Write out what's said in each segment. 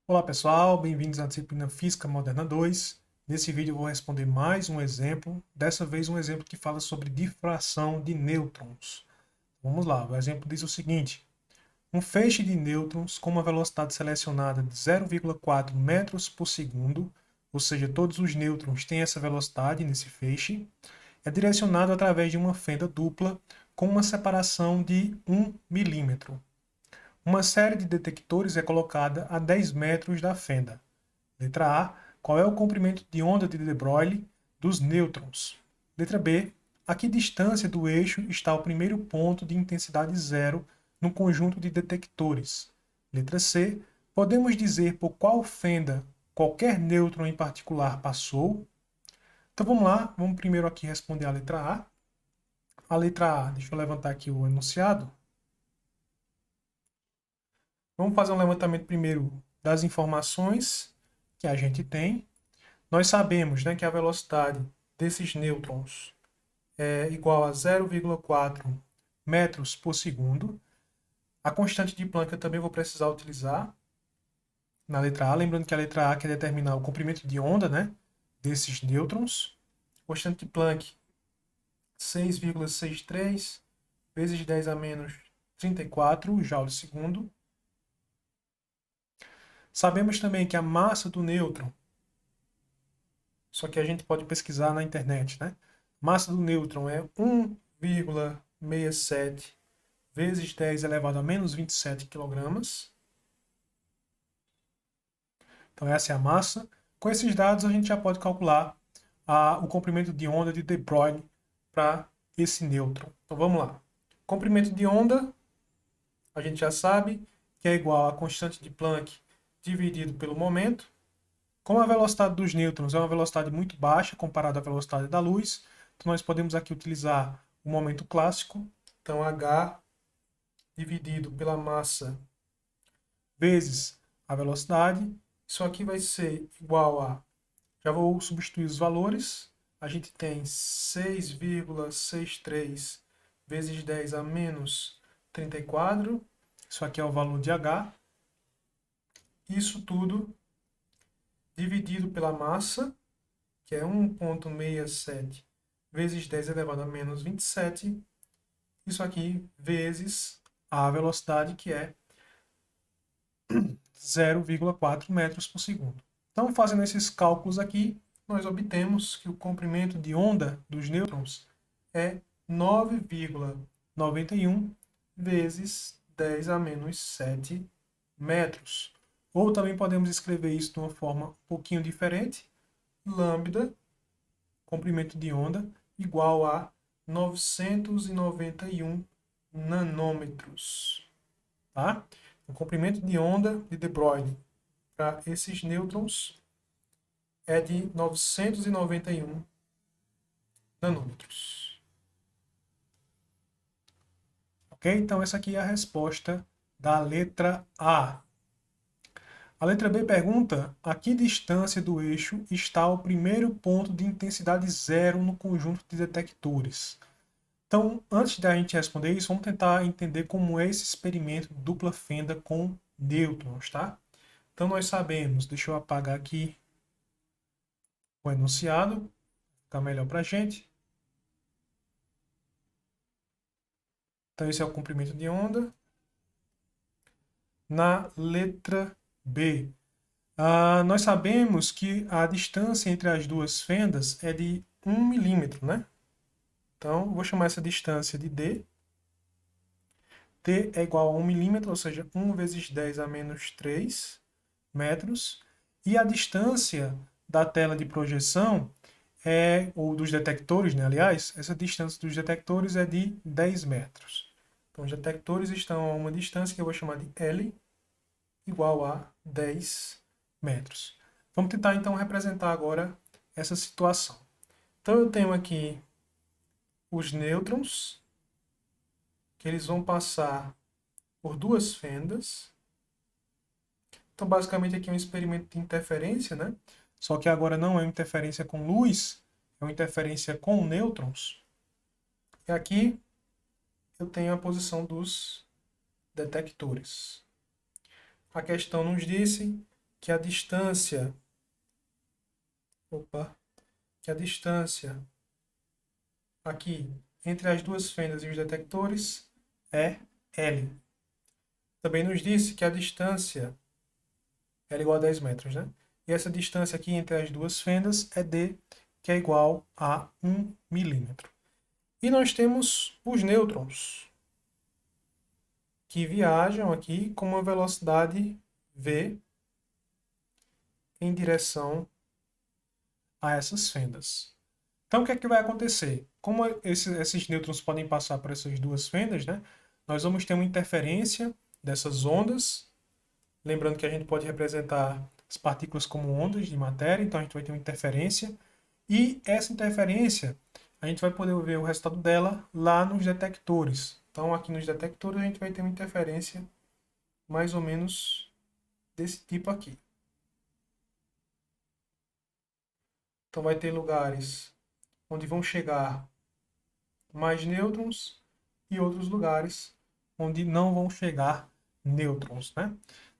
Olá pessoal, bem-vindos à disciplina Física Moderna 2. Nesse vídeo eu vou responder mais um exemplo, dessa vez um exemplo que fala sobre difração de nêutrons. Vamos lá, o exemplo diz o seguinte: um feixe de nêutrons com uma velocidade selecionada de 0,4 metros por segundo, ou seja, todos os nêutrons têm essa velocidade nesse feixe, é direcionado através de uma fenda dupla com uma separação de 1 milímetro. Uma série de detectores é colocada a 10 metros da fenda. Letra A. Qual é o comprimento de onda de De Broglie dos nêutrons? Letra B. A que distância do eixo está o primeiro ponto de intensidade zero no conjunto de detectores? Letra C. Podemos dizer por qual fenda qualquer nêutron em particular passou? Então vamos lá, vamos primeiro aqui responder a letra A. A letra A, deixa eu levantar aqui o enunciado. Vamos fazer um levantamento primeiro das informações que a gente tem. Nós sabemos, né, que a velocidade desses nêutrons é igual a 0,4 metros por segundo. A constante de Planck eu também vou precisar utilizar na letra A. Lembrando que a letra A quer determinar o comprimento de onda, né, desses nêutrons. Constante de Planck, 6,63 vezes 10 a menos 34 joules-segundo. Sabemos também que a massa do nêutron, só que a gente pode pesquisar na internet, né? Massa do nêutron é 1,67 vezes 10 elevado a menos 27 quilogramas. Então essa é a massa. Com esses dados a gente já pode calcular o comprimento de onda de De Broglie para esse nêutron. Então vamos lá. Comprimento de onda, a gente já sabe que é igual a constante de Planck dividido pelo momento. Como a velocidade dos nêutrons é uma velocidade muito baixa comparada à velocidade da luz, então nós podemos aqui utilizar o momento clássico. Então, H dividido pela massa vezes a velocidade. Isso aqui vai ser igual a... Já vou substituir os valores. A gente tem 6,63 vezes 10 a menos 34. Isso aqui é o valor de H. Isso tudo dividido pela massa, que é 1,67 vezes 10 elevado a menos 27. Isso aqui vezes a velocidade, que é 0,4 metros por segundo. Então, fazendo esses cálculos aqui, nós obtemos que o comprimento de onda dos nêutrons é 9,91 vezes 10 a menos 7 metros. Ou também podemos escrever isso de uma forma um pouquinho diferente. Lambda, comprimento de onda, igual a 991 nanômetros. Tá? O comprimento de onda de De Broglie para esses nêutrons é de 991 nanômetros. Ok? Então essa aqui é a resposta da letra A. A letra B pergunta a que distância do eixo está o primeiro ponto de intensidade zero no conjunto de detectores. Então, antes da gente responder isso, vamos tentar entender como é esse experimento de dupla fenda com nêutrons, tá? Então, nós sabemos, deixa eu apagar aqui o enunciado, ficar melhor para a gente. Então, esse é o comprimento de onda. Na letra B, nós sabemos que a distância entre as duas fendas é de 1 milímetro, né? Então, vou chamar essa distância de D. D é igual a 1 milímetro, ou seja, 1 vezes 10 a menos 3 metros. E a distância da tela de projeção ou dos detectores, né? Aliás, essa distância dos detectores é de 10 metros. Então, os detectores estão a uma distância que eu vou chamar de L, igual a 10 metros. Vamos tentar, então, representar agora essa situação. Então, eu tenho aqui os nêutrons, que eles vão passar por duas fendas. Então, basicamente, aqui é um experimento de interferência, né? Só que agora não é uma interferência com luz, é uma interferência com nêutrons. E aqui eu tenho a posição dos detectores. A questão nos disse que a distância, opa, que a distância aqui entre as duas fendas e os detectores é L. Também nos disse que a distância L igual a 10 metros, né? E essa distância aqui entre as duas fendas é D, que é igual a 1 milímetro. E nós temos os nêutrons, que viajam aqui com uma velocidade v em direção a essas fendas. Então, o que é que vai acontecer? Como esses nêutrons podem passar por essas duas fendas, né? Nós vamos ter uma interferência dessas ondas. Lembrando que a gente pode representar as partículas como ondas de matéria, então a gente vai ter uma interferência. E essa interferência, a gente vai poder ver o resultado dela lá nos detectores. Então, aqui nos detectores, a gente vai ter uma interferência mais ou menos desse tipo aqui. Então, vai ter lugares onde vão chegar mais nêutrons e outros lugares onde não vão chegar nêutrons, né?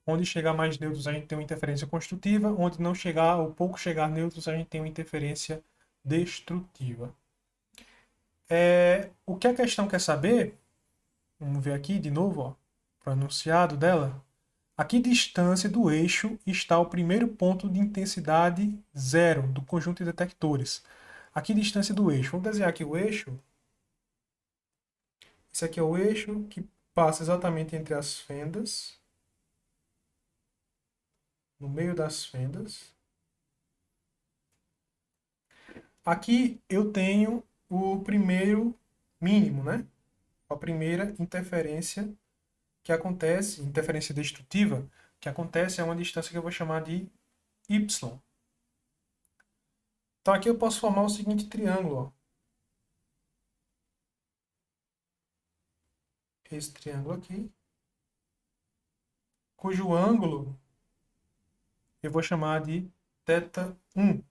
Onde chegar mais nêutrons a gente tem uma interferência construtiva, onde não chegar ou pouco chegar nêutrons a gente tem uma interferência destrutiva. O que a questão quer saber, vamos ver aqui de novo, ó, para o enunciado dela. A que distância do eixo está o primeiro ponto de intensidade zero do conjunto de detectores? A que distância do eixo? Vamos desenhar aqui o eixo. Esse aqui é o eixo que passa exatamente entre as fendas, no meio das fendas. Aqui eu tenho o primeiro mínimo, né? A primeira interferência que acontece, interferência destrutiva, que acontece a uma distância que eu vou chamar de y. Então aqui eu posso formar o seguinte triângulo, ó. Esse triângulo aqui, cujo ângulo eu vou chamar de θ1.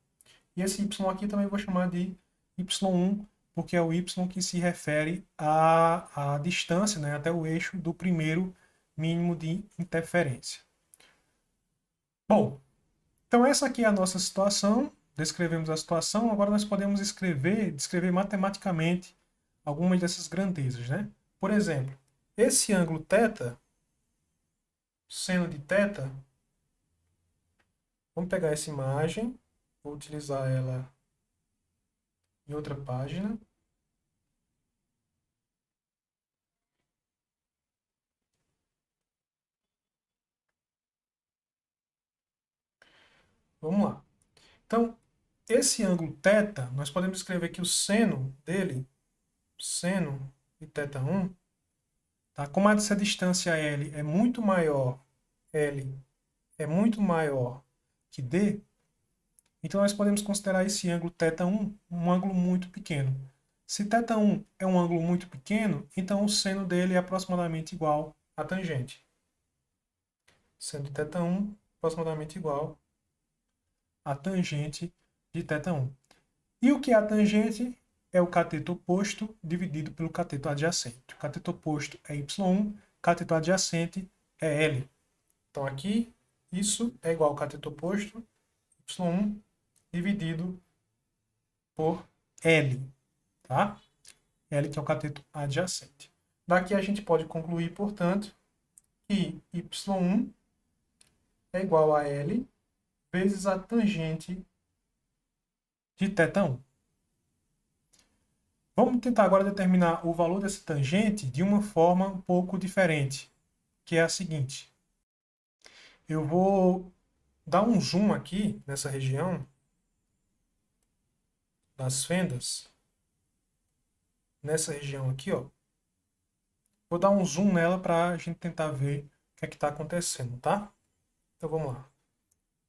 E esse y aqui também eu vou chamar de y1, porque é o y que se refere à distância, né, até o eixo do primeiro mínimo de interferência. Bom, então essa aqui é a nossa situação, descrevemos a situação, agora nós podemos descrever matematicamente algumas dessas grandezas, né? Por exemplo, esse ângulo θ, seno de θ, vamos pegar essa imagem, vou utilizar ela em outra página. Vamos lá. Então, esse ângulo θ, nós podemos escrever que o seno dele, seno de θ1, tá? Como essa distância L é muito maior, L é muito maior que D, então nós podemos considerar esse ângulo θ1 um ângulo muito pequeno. Se θ1 é um ângulo muito pequeno, então o seno dele é aproximadamente igual à tangente. Seno de θ1 aproximadamente igual à tangente de θ1. E o que é a tangente? É o cateto oposto dividido pelo cateto adjacente. O cateto oposto é y1, cateto adjacente é L. Então aqui, isso é igual ao cateto oposto, y1, dividido por L. Tá? L que é o cateto adjacente. Daqui a gente pode concluir, portanto, que y1 é igual a L vezes a tangente de θ1. Vamos tentar agora determinar o valor dessa tangente de uma forma um pouco diferente, que é a seguinte. Eu vou dar um zoom aqui nessa região das fendas, nessa região aqui, ó. Vou dar um zoom nela para a gente tentar ver o que é que está acontecendo, tá? Então vamos lá.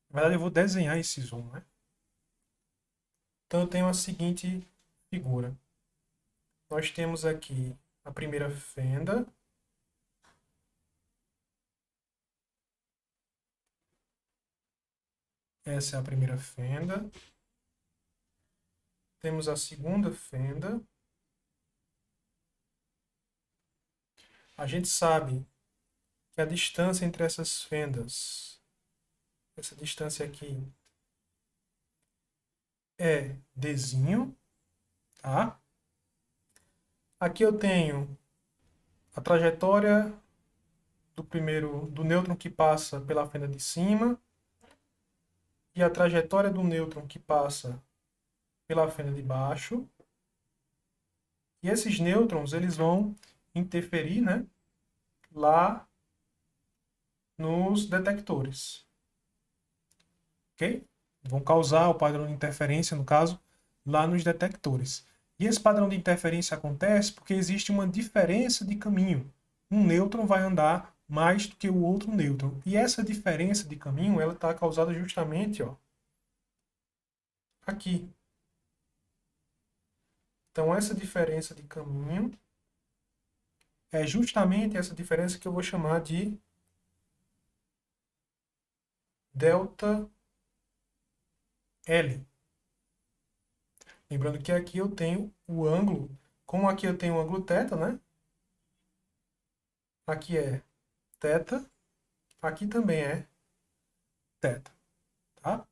Na verdade, eu vou desenhar esse zoom, né? Então eu tenho a seguinte figura. Nós temos aqui a primeira fenda. Essa é a primeira fenda. Temos a segunda fenda. A gente sabe que a distância entre essas fendas Essa distância aqui é Dzinho, tá? Aqui eu tenho a trajetória do nêutron que passa pela fenda de cima e a trajetória do nêutron que passa pela fenda de baixo. E esses nêutrons, eles vão interferir, né, lá nos detectores. Ok? Vão causar o padrão de interferência, no caso, lá nos detectores. E esse padrão de interferência acontece porque existe uma diferença de caminho. Um nêutron vai andar mais do que o outro nêutron. E essa diferença de caminho, ela está causada justamente, ó, aqui. Então, essa diferença de caminho é justamente essa diferença que eu vou chamar de delta L. Lembrando que aqui eu tenho o ângulo, como aqui eu tenho o ângulo θ, né? Aqui é θ, aqui também é θ, tá?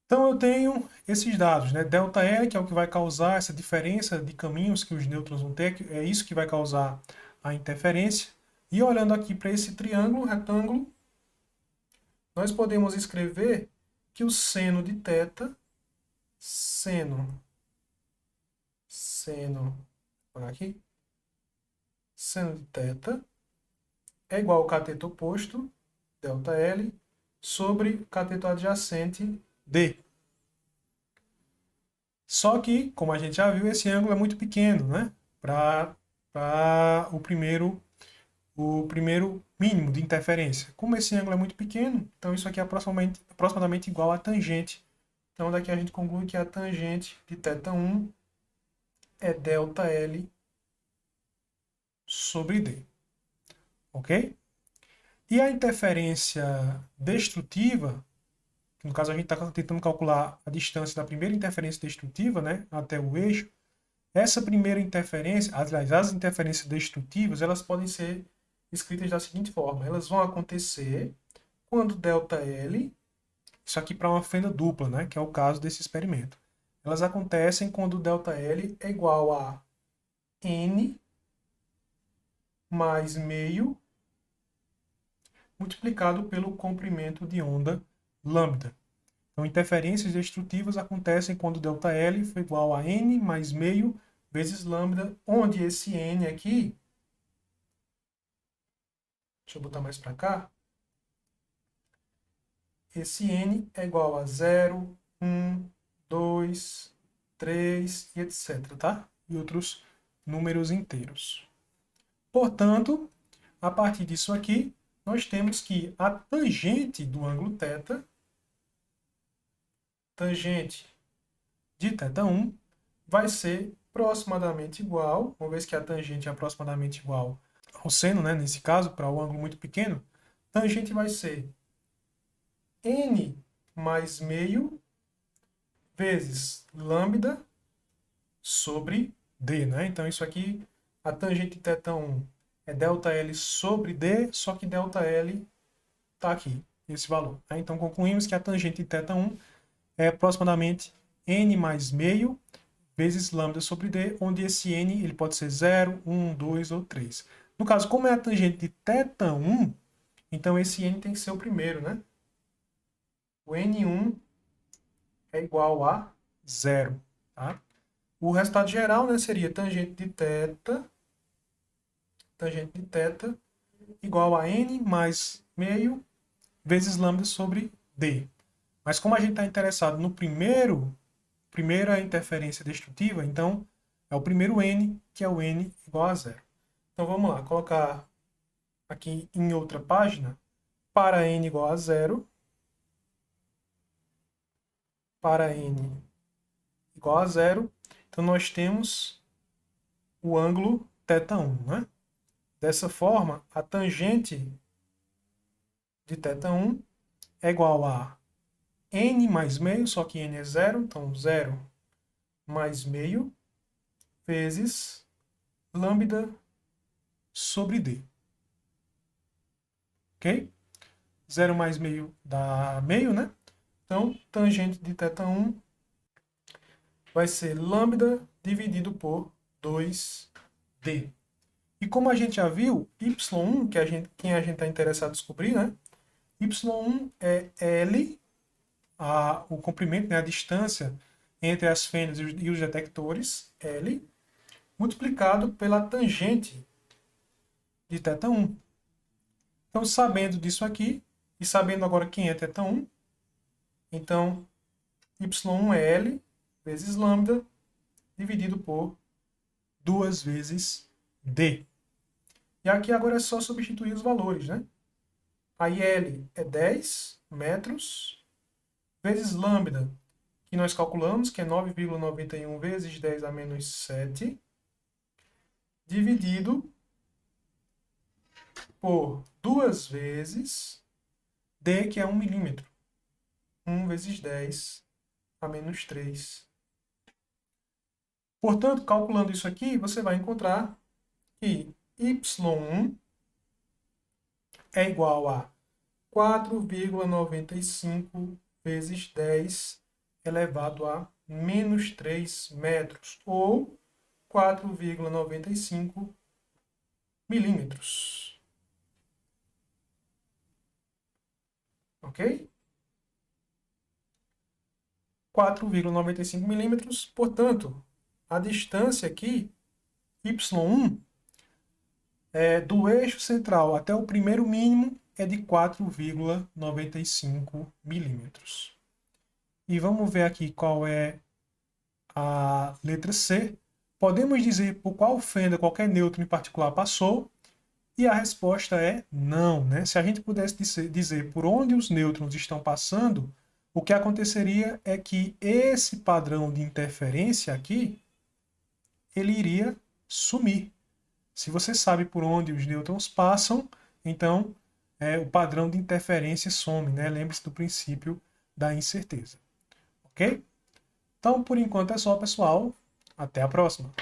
Então eu tenho esses dados, né? Delta L, que é o que vai causar essa diferença de caminhos que os nêutrons vão ter, é isso que vai causar a interferência. E olhando aqui para esse triângulo, retângulo, nós podemos escrever que o seno de θ, olha aqui, seno de θ é igual ao cateto oposto, ΔL, sobre cateto adjacente, D. Só que, como a gente já viu, esse ângulo é muito pequeno, né? Para o primeiro mínimo de interferência. Como esse ângulo é muito pequeno, então isso aqui é aproximadamente igual à tangente. Então daqui a gente conclui que a tangente de θ1 é ΔL sobre D. Ok? E a interferência destrutiva, no caso a gente está tentando calcular a distância da primeira interferência destrutiva, né, até o eixo. Essa primeira interferência, aliás, as interferências destrutivas, elas podem ser escritas da seguinte forma: elas vão acontecer quando ΔL, isso aqui para uma fenda dupla, né, que é o caso desse experimento. Elas acontecem quando ΔL é igual a N mais meio multiplicado pelo comprimento de onda lambda. Então, interferências destrutivas acontecem quando ΔL for igual a N mais meio vezes lambda, onde esse N aqui, deixa eu botar mais para cá, esse N é igual a 0, 1, 2, 3 e etc, tá? E outros números inteiros. Portanto, a partir disso aqui, nós temos que a tangente do ângulo θ, tangente de θ1, vai ser aproximadamente igual, uma vez que a tangente é aproximadamente igual ao seno, né, nesse caso, para o ângulo muito pequeno, tangente vai ser N mais meio vezes lambda sobre D, né? Então isso aqui, a tangente de θ1 é ΔL sobre D, só que ΔL está aqui, esse valor. Né? Então concluímos que a tangente de θ1 é aproximadamente N mais meio vezes lambda sobre D, onde esse N ele pode ser 0, 1, 2 ou 3. No caso, como é a tangente de θ1, então esse N tem que ser o primeiro, né? O N1 é igual a 0. Tá? O resultado geral, né, seria tangente de θ igual a N mais meio vezes lambda sobre D. Mas como a gente está interessado no primeira interferência destrutiva, então é o primeiro N, que é o N igual a 0. Então vamos lá, colocar aqui em outra página, para N igual a 0, para N igual a 0, então nós temos o ângulo θ1, né? Dessa forma, a tangente de θ1 é igual a N mais meio, só que N é 0, então 0 mais meio vezes lambda sobre D. Ok? 0 mais meio dá meio, né? Então, tangente de θ1 vai ser lambda dividido por 2D. E como a gente já viu, y1, quem a gente está interessado em descobrir, né? Y1 é L, o comprimento, né, a distância entre as fênix e os detectores, L, multiplicado pela tangente de θ1. Então, sabendo disso aqui, e sabendo agora quem é θ1, então y1 é L vezes lambda dividido por 2 vezes D. E aqui agora é só substituir os valores, né? Aí L é 10 metros, vezes lambda, que nós calculamos, que é 9,91 vezes 10 a menos 7, dividido por 2 vezes D, que é 1 milímetro. 1 vezes 10 a menos 3. Portanto, calculando isso aqui, você vai encontrar que y1 é igual a 4,95 vezes 10 elevado a menos 3 metros, ou 4,95 milímetros. Ok? 4,95 milímetros, portanto, a distância aqui, y1, do eixo central até o primeiro mínimo é de 4,95 milímetros. E vamos ver aqui qual é a letra C. Podemos dizer por qual fenda qualquer nêutron em particular passou? E a resposta é não, né? Se a gente pudesse dizer por onde os nêutrons estão passando, o que aconteceria é que esse padrão de interferência aqui, ele iria sumir. Se você sabe por onde os nêutrons passam, então o padrão de interferência some, né? Lembre-se do princípio da incerteza. Ok? Então, por enquanto é só, pessoal. Até a próxima.